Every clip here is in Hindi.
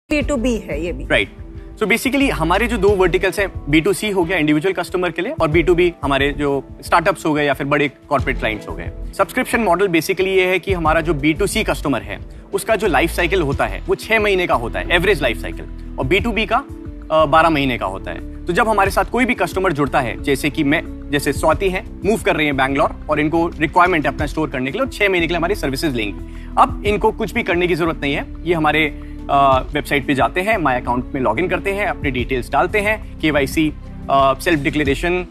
B2B है ये भी, राइट। सो बेसिकली हमारे जो दो वर्टिकल्स हैं, B2C हो गया इंडिविजुअल कस्टमर के लिए, और B2B हमारे जो स्टार्टअप्स हो गए या फिर बड़े कॉर्पोरेट क्लाइंट्स हो गए। सब्सक्रिप्शन मॉडल बेसिकली ये है कि हमारा जो B2C कस्टमर है उसका जो लाइफ साइकिल होता है वो 6 महीने का होता है, एवरेज लाइफ साइकिल, और B2B का 12 महीने का होता है। तो जब हमारे साथ कोई भी कस्टमर जुड़ता है, जैसे कि जैसे स्वाति है, मूव कर रही है बैंगलोर और इनको रिक्वायरमेंट है अपना स्टोर करने के लिए और 6 महीने के लिए हमारी सर्विसेज लेंगी। अब इनको कुछ भी करने की जरूरत नहीं है, ये हमारे वेबसाइट पे जाते हैं, माय अकाउंट में लॉगिन करते हैं, अपनी डिटेल्स डालते हैं, KYC, self declaration,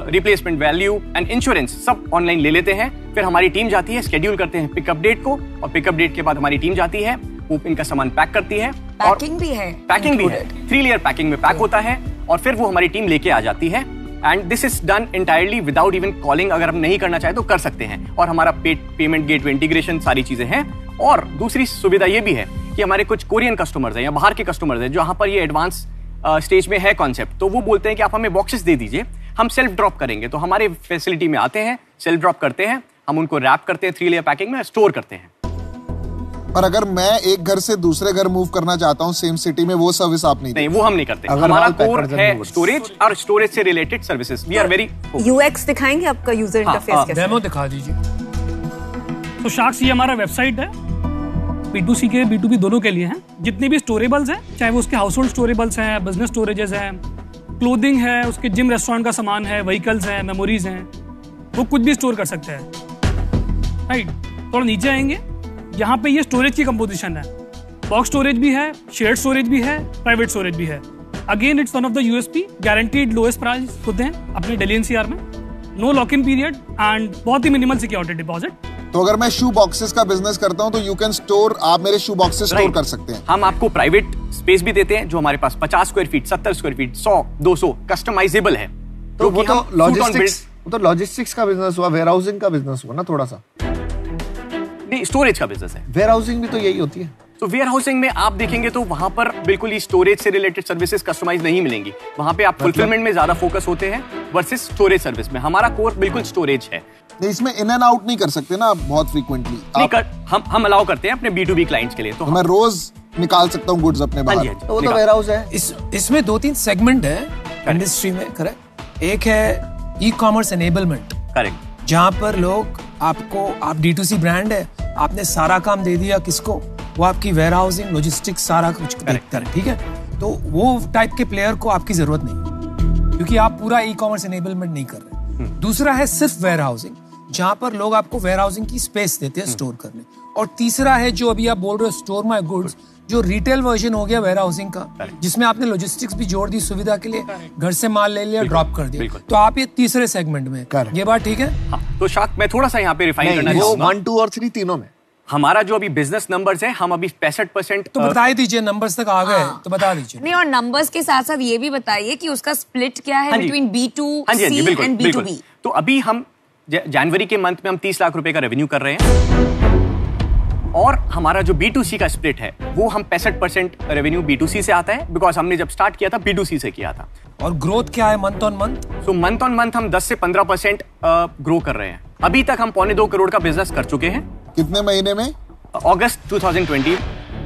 replacement value and insurance सब ऑनलाइन ले लेते हैं। फिर हमारी टीम जाती है, शेड्यूल करते हैं पिकअप डेट को, और पिकअप डेट के बाद हमारी टीम जाती है, वो इनका सामान पैक करती है, पैकिंग भी है, 3 लेयर पैकिंग में पैक होता है, और फिर वो हमारी टीम लेके आ जाती है। And this is done entirely without even calling. अगर हम नहीं करना चाहे तो कर सकते हैं, और हमारा पेमेंट गेटवे इंटीग्रेशन सारी चीजें हैं। और दूसरी सुविधा ये भी है कि हमारे कुछ कोरियन कस्टमर्स हैं या बाहर के कस्टमर्स हैं जहां पर ये एडवांस स्टेज में है कॉन्सेप्ट, तो वो बोलते हैं कि आप हमें बॉक्सेस दे दीजिए, हम सेल्फ ड्रॉप करेंगे। तो हमारे फैसिलिटी में आते हैं, सेल्फ ड्रॉप करते हैं, हम उनको रैप करते हैं 3 लेयर पैकिंग में, स्टोर करते हैं। पर अगर मैं एक घर से दूसरे घर मूव करना चाहता हूँ सेम सिटी में, वो सर्विस आप नहीं, वो हम नहीं करते। हमारा कोर है स्टोरेज और स्टोरेज से related services. We are very UX दिखाएंगे आपका यूजर इंटरफेस कैसा? डेमो दिखा दीजिए। तो शार्क्स, ये हमारा वेबसाइट है, B2C के B2B दोनों के लिए है। जितने भी स्टोरेबल्स हैं, चाहे वो उसके हाउस होल्ड स्टोरेबल्स हैं, बिजनेस स्टोरेजेस हैं, क्लोथिंग है, उसके जिम रेस्टोरेंट का सामान है, व्हीकल्स हैं, मेमोरीज हैं, वो कुछ भी स्टोर कर सकते हैं। राइट, थोड़ा नीचे आएंगे, यहाँ पे ये स्टोरेज की कंपोजिशन है। बॉक्स स्टोरेज भी है, शेयर्ड स्टोरेज भी है, प्राइवेट स्टोरेज भी है। Again it's one of the USP, guaranteed lowest price होते हैं अपने दिल्ली NCR में, no lock in period and बहुत ही मिनिमल सिक्योरिटी डिपॉजिट। तो अगर मैं शू बॉक्सेस का बिजनेस करता हूं तो यू कैन स्टोर, आप मेरे शू बॉक्सेस स्टोर कर सकते हैं। हम आपको प्राइवेट स्पेस भी देते हैं जो हमारे पास 50 square feet, 70 square feet, 100, 200 customizable है। तो वो तो लॉजिस्टिक्स का बिजनेस हुआ, वेयर हाउसिंग का बिजनेस हुआ ना थोड़ा सा। नहीं, स्टोरेज का बिजनेस है। वेयर हाउसिंग भी तो यही होती है। तो वेयर हाउसिंग में आप देखेंगे तो वहां पर बिल्कुल ही स्टोरेज से रिलेटेड सर्विसेज कस्टमाइज नहीं मिलेंगी। वहां पे आप फुलफिलमेंट में ज्यादा फोकस होते हैं वर्सेस स्टोरेज सर्विस में। हमारा कोर बिल्कुल स्टोरेज है। नहीं, इसमें इन एंड आउट नहीं कर सकते ना आप बहुत फ्रीक्वेंटली? हम अलाउ करते हैं अपने B2B क्लाइंट्स के लिए। तो मैं रोज निकाल सकता हूँ गुड्स अपने बाहर। तो वो तो वेयर हाउस है। इसमें 2-3 सेगमेंट है इंडस्ट्री में, करेक्ट। एक है ई-कॉमर्स एनेबलमेंट, करेक्ट, जहाँ पर लोग आपको, आप D2C ब्रांड है, आपने सारा काम दे दिया किसको, वो आपकी वेयर हाउसिंग, लॉजिस्टिक्स सारा कुछ देखता है, ठीक है। तो वो टाइप के प्लेयर को आपकी जरूरत नहीं, क्योंकि आप पूरा ई-कॉमर्स एनेबलमेंट नहीं कर रहे। दूसरा है सिर्फ वेयर हाउसिंग, जहां पर लोग आपको वेयर हाउसिंग की स्पेस देते हैं स्टोर करने। और तीसरा है जो अभी आप बोल रहे हो, स्टोर माय गुड्स, जो रिटेल वर्जन हो गया वेयर हाउसिंग का, जिसमें आपने लॉजिस्टिक्स भी जोड़ दी सुविधा के लिए, घर से माल ले लिया, ड्रॉप कर दिया। तो आप ये तीसरे सेगमेंट में, ये बात ठीक है? हाँ, तो शाक मैं थोड़ा सा यहाँ पे रिफाइन करना चाहूंगा। 1, 2 और 3 तीनों में हमारा जो अभी बिजनेस नंबर्स है, हम अभी 65%। तो बता दीजिए, नंबर्स तक आ गए तो बता दीजिए। नहीं, और नंबर्स के साथ साथ ये भी बताइए कि उसका स्प्लिट क्या है बिटवीन B2C एंड B2B। तो अभी हम जनवरी के मंथ में हम 30 लाख रुपए का रेवेन्यू कर रहे हैं, और हमारा जो B2C का स्प्लिट है वो हम 65% रेवेन्यू B2C से आता है, बिकॉज हमने जब स्टार्ट किया था B2C से किया था। और ग्रोथ क्या है मंथ ऑन मंथ? तो मंथ ऑन मंथ हम 10 से 15% ग्रो कर रहे हैं। अभी तक हम 2.25 करोड़ का बिजनेस कर चुके हैं। कितने महीने में? अगस्त 2020।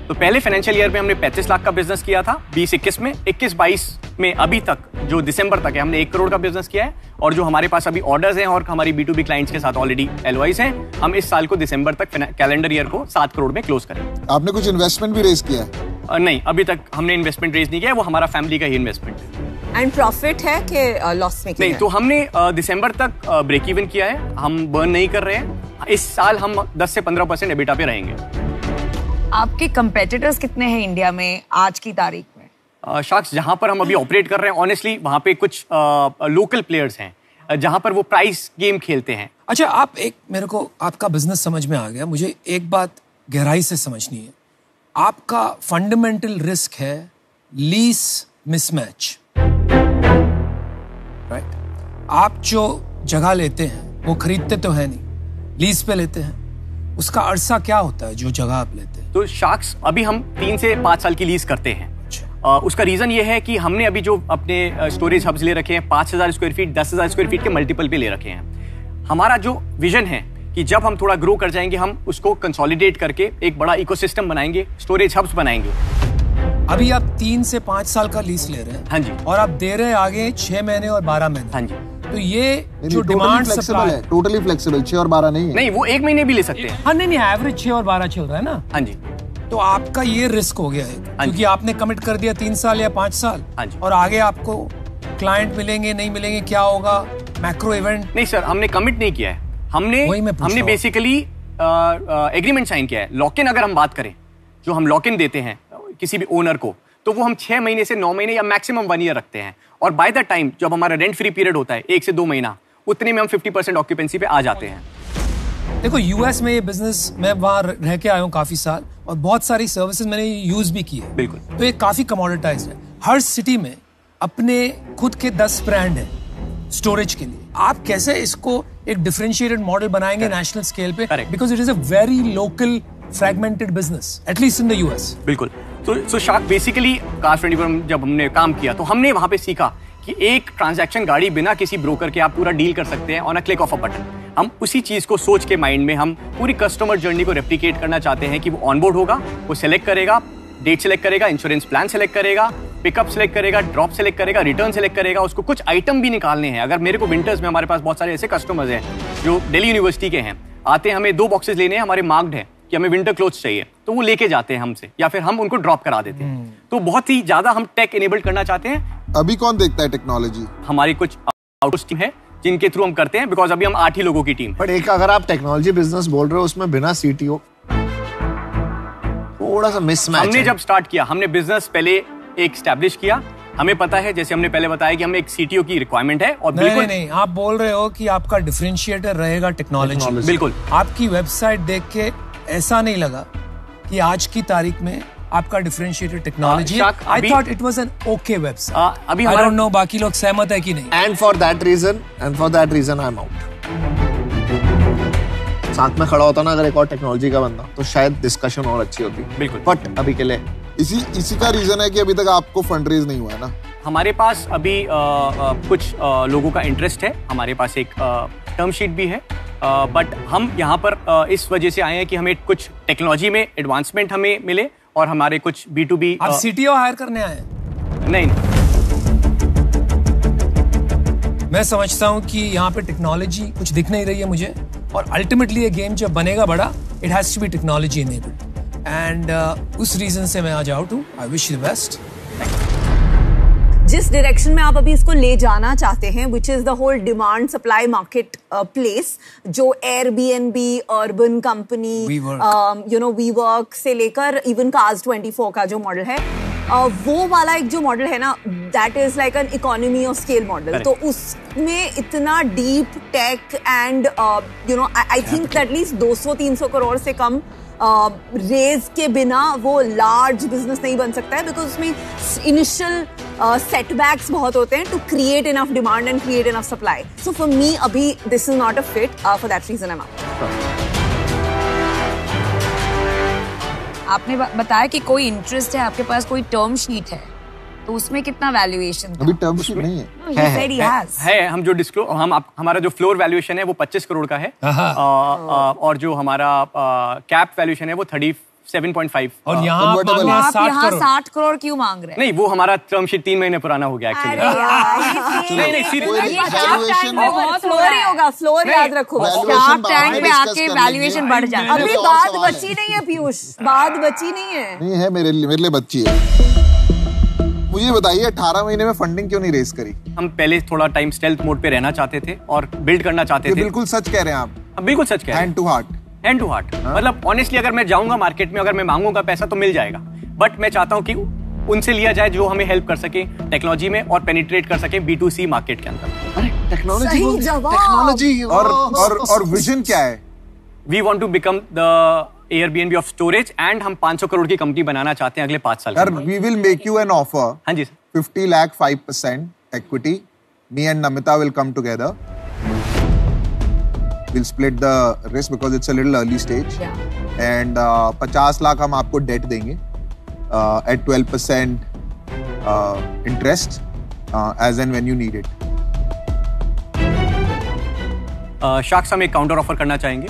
तो पहले फाइनेंशियल ईयर में हमने 35 लाख का बिजनेस किया था 20-21 में। 21-22 में अभी तक जो दिसंबर तक है हमने 1 करोड़ का बिजनेस किया है, और जो हमारे पास अभी ऑर्डर्स हैं और हमारी B2B क्लाइंट्स के साथ ऑलरेडी LOIs हैं, हम इस साल को दिसंबर तक कैलेंडर ईयर को 7 करोड़ में क्लोज करेंगे। आपने कुछ इन्वेस्टमेंट भी रेज किया है? नहीं, अभी तक हमने इन्वेस्टमेंट रेज नहीं किया है, वो हमारा फैमिली का ही इन्वेस्टमेंट है। एंड प्रॉफिट है कि लॉस में? नहीं, तो हमने दिसंबर तक ब्रेक इवन किया है, हम बर्न नहीं कर रहे हैं। इस साल हम 10 से 15% एबिटा पे रहेंगे। आपके कंपेटिटर्स कितने हैं इंडिया में आज की तारीख में? शार्क्स, जहां पर हम अभी ऑपरेट कर रहे हैं, ऑनेस्टली वहां पे कुछ लोकल प्लेयर्स हैं जहां पर वो प्राइस गेम खेलते हैं। अच्छा, आप एक, मेरे को आपका बिजनेस समझ में आ गया, मुझे एक बात गहराई से समझनी है। आपका फंडामेंटल रिस्क है लीज मिसमैच, राइट? आप जो जगह लेते हैं वो खरीदते तो है नहीं, लीज पे लेते हैं। उसका अरसा क्या होता है जो जगह आप लेते हैं? तो शार्क्स, अभी हम 3 से 5 साल की लीज करते हैं। उसका रीजन ये है कि हमने अभी जो अपने स्टोरेज हब्स ले रखे हैं 5000 स्क्वायर फीट, 10,000 स्क्वायर फीट के मल्टीपल पे ले रखे हैं। हमारा जो विजन है कि जब हम थोड़ा ग्रो कर जाएंगे, हम उसको कंसोलिडेट करके एक बड़ा इकोसिस्टम बनाएंगे, स्टोरेज हब्स बनाएंगे। अभी आप 3 से 5 साल का लीज ले रहे हैं। हाँ जी। और आप दे रहे हैं आगे 6 महीने और 12 महीने। हाँ जी। तो ये जो डिमांड सप्लाई है टोटली फ्लेक्सिबल, 6 और 12 नहीं है। नहीं, वो 1 महीने भी ले सकते हैं। हाँ नहीं, एवरेज 6 और 12 चल रहा है ना। हाँ जी। तो आपका ये रिस्क हो गया है क्योंकि आपने कमिट कर दिया 3 साल या 5 साल। हाँ जी। और आगे आपको क्लाइंट मिलेंगे नहीं मिलेंगे, क्या होगा, मैक्रो इवेंट। नहीं सर, हमने कमिट नहीं किया है। हमने बेसिकली एग्रीमेंट साइन किया है। लॉक इन अगर हम बात करें, जो हम लॉक इन देते हैं किसी भी ओनर को, तो वो हम 6 महीने से 9 महीने या मैक्सिमम 1 ईयर रखते हैं। और बाय द टाइम जब हमारा रेंट फ्री पीरियड होता है 1 से 2 महीना, उतने में हम 50% ऑक्यूपेंसी पे आ जाते हैं। देखो यूएस में ये बिजनेस, मैं वहां रह के आया हूँ काफी साल और बहुत सारी सर्विसेज मैंने यूज भी की है। बिल्कुल। तो ये काफी कमोडिटाइज्ड है। हर सिटी में अपने खुद के 10 ब्रांड है स्टोरेज के लिए। आप कैसे इसको एक डिफरेंशिएटेड मॉडल बनाएंगे नेशनल स्केल पे? Because it is a very local fragmented business, at least in the US. बिल्कुल। तो शार्क बेसिकली Cars24 जब हमने काम किया तो हमने वहां पे सीखा कि एक ट्रांजैक्शन गाड़ी बिना किसी ब्रोकर के आप पूरा डील कर सकते हैं on a click of a button. हम उसी चीज को सोच के माइंड में हम पूरी कस्टमर जर्नी को रेप्लिकेट करना चाहते हैं कि वो ऑनबोर्ड होगा, वो सेलेक्ट करेगा, डेट सेलेक्ट करेगा, इंश्योरेंस प्लान सेलेक्ट करेगा, पिकअप सेलेक्ट करेगा, ड्रॉप सेलेक्ट करेगा, रिटर्न सेलेक्ट करेगा, उसको कुछ आइटम भी निकालने हैं। अगर मेरे को विंटर्स में, हमारे पास बहुत सारे ऐसे कस्टमर्स हैं जो दिल्ली यूनिवर्सिटी के हैं, आते हैं, हमें 2 बॉक्सेस लेने हैं, हमारे मार्क्ड है कि हमें विंटर क्लोथ्स चाहिए, तो वो लेके जाते हैं हमसे या फिर हम उनको ड्रॉप करा देते हैं। तो बहुत ही ज्यादा हम टेक इनेबल्ड करना चाहते हैं। अभी कौन देखता है टेक्नोलॉजी? हमारी कुछ आउटसोर्स टीम है जिनके थ्रू हम करते हैं, बिकॉज अभी हम 8 ही लोगों की टीम है। बट एक अगर आप टेक्नोलॉजी बिजनेस बोल रहे हो उसमें बिना CTO थोड़ा सा मिसमैच। हमने जब स्टार्ट किया, हमने बिजनेस पहले एक एस्टैब्लिश किया। हमें पता है, जैसे हमने पहले बताया कि हमें एक CTO की रिक्वायरमेंट है। और बिल्कुल नहीं, आप बोल रहे हो कि आपका डिफरेंशिएटर रहेगा टेक्नोलॉजी। बिल्कुल। आपकी वेबसाइट देख के ऐसा नहीं लगा कि आज की तारीख में आपका differentiated technology. I thought it was an okay website. अभी आई डोंट नो बाकी लोग सहमत है कि नहीं। And for that reason I am out. साथ में खड़ा होता ना अगर एक और टेक्नोलॉजी का बंदा, तो शायद डिस्कशन और अच्छी होती। बिल्कुल। बट अभी के लिए इसी का रीजन है कि अभी तक आपको फंड रेज नहीं हुआ है ना? हमारे पास अभी कुछ लोगों का इंटरेस्ट है। हमारे पास एक टर्म शीट भी है, बट हम यहाँ पर इस वजह से आए हैं कि हमें कुछ टेक्नोलॉजी में एडवांसमेंट हमें मिले और हमारे कुछ B2B। आप CTO हायर करने आए? नहीं। मैं समझता हूँ कि यहाँ पे टेक्नोलॉजी कुछ दिख नहीं रही है मुझे, और अल्टीमेटली ये गेम जब बनेगा बड़ा, it has to be technology enabled. And उस रीजन से मैं आज आउट हूँ। I wish you the best. जिस डायरेक्शन में आप अभी इसको ले जाना चाहते हैं, which is the whole demand supply market place, जो Airbnb, अर्बन कंपनी, WeWork से लेकर इवन Cars24 का जो मॉडल है, वो वाला एक जो मॉडल है ना, that is like an economy of scale model. तो उसमें इतना deep tech and I think at least 200-300 crore से कम रेज के बिना वो लार्ज बिजनेस नहीं बन सकता है, बिकॉज उसमें इनिशियल सेटबैक्स बहुत होते हैं to create enough demand and create enough supply. So for me अभी this is not a fit, for that reason I am out. आपने बताया कि कोई इंटरेस्ट है, आपके पास कोई टर्म शीट है, तो उसमें कितना वैल्यूएशन? अभी टर्म शीट नहीं है। है हम जो हमारा जो फ्लोर वैल्यूएशन है वो 25 करोड़ का है, और जो हमारा कैप वैल्यूएशन है वो 37.5। और यहाँ 60 करोड़ क्यों मांग रहे हैं? नहीं, वो हमारा टर्म शीट 3 महीने पुराना हो गया एक्चुअली। फ्लोर याद रखो। शार्क टैंक में आके वैल्यूएशन बढ़ जाए। अभी बात बची नहीं है पीयूष, बात बची नहीं है। नहीं है, मेरे लिए बच्ची है। मुझे बताइए 18 महीने में फंडिंग क्यों नहीं रेज करी? हम पहले थोड़ा टाइम स्टेल्थ मोड पे रहना चाहते थे और बिल्ड करना चाहते थे। बिल्कुल सच कह रहे हैं आप। बिल्कुल सच कह रहे हैं। Hand to heart. मतलब ऑनेस्टली अगर मैं जाऊंगा मार्केट में, अगर मैं मांगूंगा पैसा तो मिल जाएगा, बट मैं चाहता हूं कि उनसे लिया जाए जो हमें हेल्प कर सके टेक्नोलॉजी में और पेनिट्रेट कर सके B2C मार्केट के अंदर। टेक्नोलॉजी और विजन क्या है? We want to become the Airbnb of storage, and हम 500 करोड़ की कंपनी बनाना चाहते हैं अगले 5 साल में। We will make you an offer. हाँ जी sir. 50 lakh 5% equity. Me and Namita will come together. We'll split the risk because it's a little early stage. Yeah. And 50 lakh हम आपको डेट देंगे at 12% interest as and when you need it. Sharks हम एक काउंटर ऑफर करना चाहेंगे।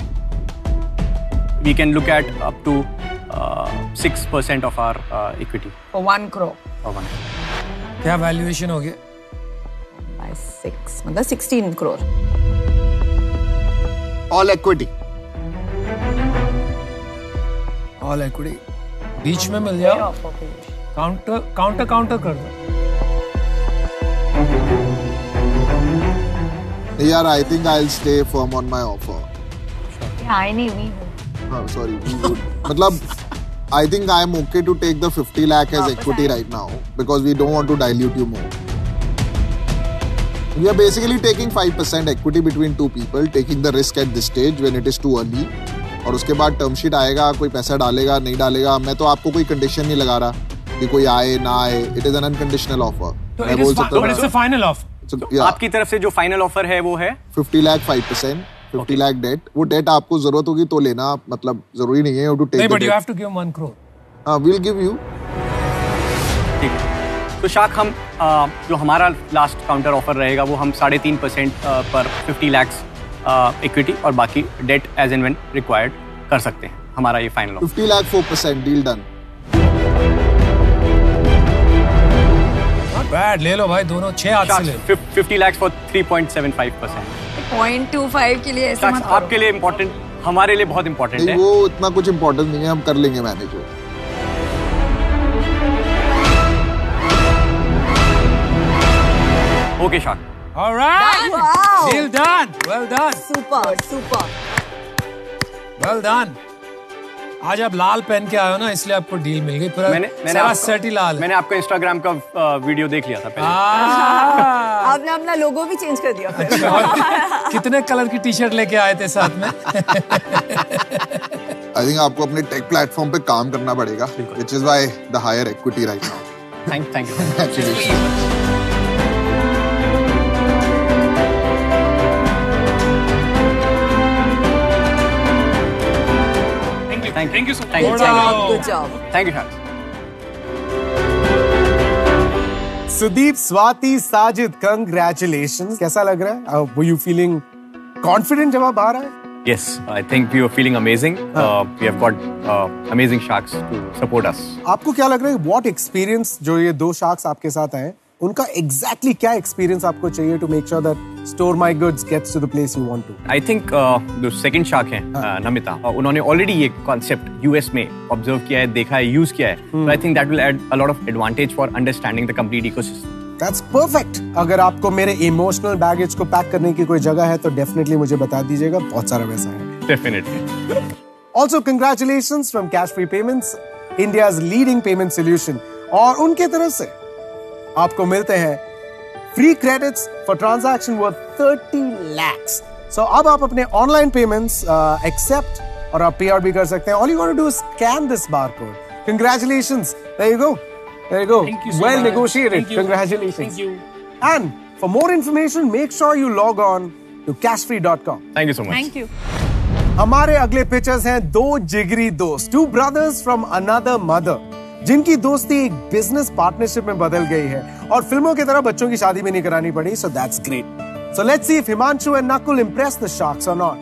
We can look at up to 6% of our equity. For 1 crore. For 1 क्या वैल्यूएशन हो गया? By 6, मतलब 16 crore. All equity. All equity. बीच में मिल जाओ. काउंटर कर दो. यार, I think I'll stay firm on my offer. I need we. Sorry, we would. मतलब, I think I'm okay to take the 50 lakh as equity right now because we don't want to dilute you more. We are basically taking 5% equity between two people, taking the risk at this stage when it is too early. और उसके बाद टर्म शीट आएगा, कोई पैसा डालेगा नहीं डालेगा, मैं तो आपको कोई कंडीशन नहीं लगा रहा कि कोई आए ना आए. It is an unconditional offer. मैं बोल सकता हूं इट्स अ फाइनल ऑफर. आपकी तरफ से जो फाइनल ऑफर है वो है 50 लाख 5%, 50 लाख डेट. वो डेट आपको जरूरत होगी तो लेना, मतलब जरूरी नहीं है टू टेक. नहीं, but you have to give 1 crore. हां, वी विल गिव यू. ठीक है. तो शाख, हम जो हमारा लास्ट काउंटर ऑफर रहेगा वो हम 3.5% पर 50 lakhs इक्विटी और बाकी debt as and when required कर सकते हैं. हमारा ये final 50 lakh 4%, deal done. Bad, ले लो भाई दोनों 6 हाथ से ले लो. 50 lakhs for 3.75%. 0.25 के लिए ऐसा मत करो. आपके लिए इम्पोर्टेंट, हमारे लिए बहुत इम्पोर्टेंट है. वो इतना कुछ इम्पोर्टेंट नहीं है, हम कर लेंगे मैनेज. ओके शाख. All right. Wow. Deal done. Well done. Super. Well done. आज आप लाल पहन के आए हो ना, इसलिए आपको डील मिल गई. पूरा सारा सेट ही लाल है. मैंने आपका इंस्टाग्राम का वीडियो देख लिया था पहले. आपने अपना लोगो भी चेंज कर दिया फिर. कितने कलर की टी-शर्ट लेके आए थे साथ में? आई थिंक आपको अपने टेक प्लेटफॉर्म पे काम करना पड़ेगा, which is why the higher equity right now. Thank you. Thank you so much. Good job. Thank you, Shax. Sudeep, Swati, Sajid, congratulations. कैसा लग रहा है? Were you feeling confident जब आप बाहर आए? Yes, I think we were feeling amazing. We have got amazing sharks to support us. आपको क्या लग रहा है? What experience जो ये 2 sharks आपके साथ आए, उनका exactly क्या experience आपको चाहिए to make sure that Store My Goods gets to the place you want to? I think जो second shark है नमिता, उन्होंने already ये concept US में observe किया है, देखा है, use किया है. So I think that will add a lot of advantage for understanding the complete ecosystem. That's perfect. अगर आपको मेरे emotional baggage को पैक करने की कोई जगह है तो definitely मुझे बता दीजिएगा. बहुत सारा वैसा है. Definitely. Also, congratulations from Cash Free Payments, India's leading payment solution. और उनके तरफ से आपको मिलते हैं free credits for transaction worth 30 lakhs. So अब आप अपने ऑनलाइन पेमेंट्स एक्सेप्ट और आप पेआउट भी कर सकते हैं. All you got to do is scan this barcode. Congratulations. There you go. Thank you so Well much. negotiated. Thank you. Congratulations. Thank you. And for more information, make sure you log on to cashfree.com. Thank you so much. Thank you. हमारे अगले पिक्चर्स हैं 2 जिगरी दोस्त, 2 brothers from another mother, जिनकी दोस्ती एक बिजनेस पार्टनरशिप में बदल गई है और फिल्मों की तरह बच्चों की शादी भी नहीं करानी पड़ी. So that's great. So let's see if Himanshu and Nakul impress the sharks or not.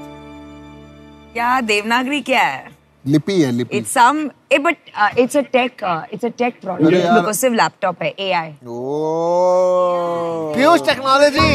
क्या देवनागरी क्या है? लिपि है, लिपि. It's some, but it's a tech product. Inclusive laptop है, AI. Oh. Piyush Technology.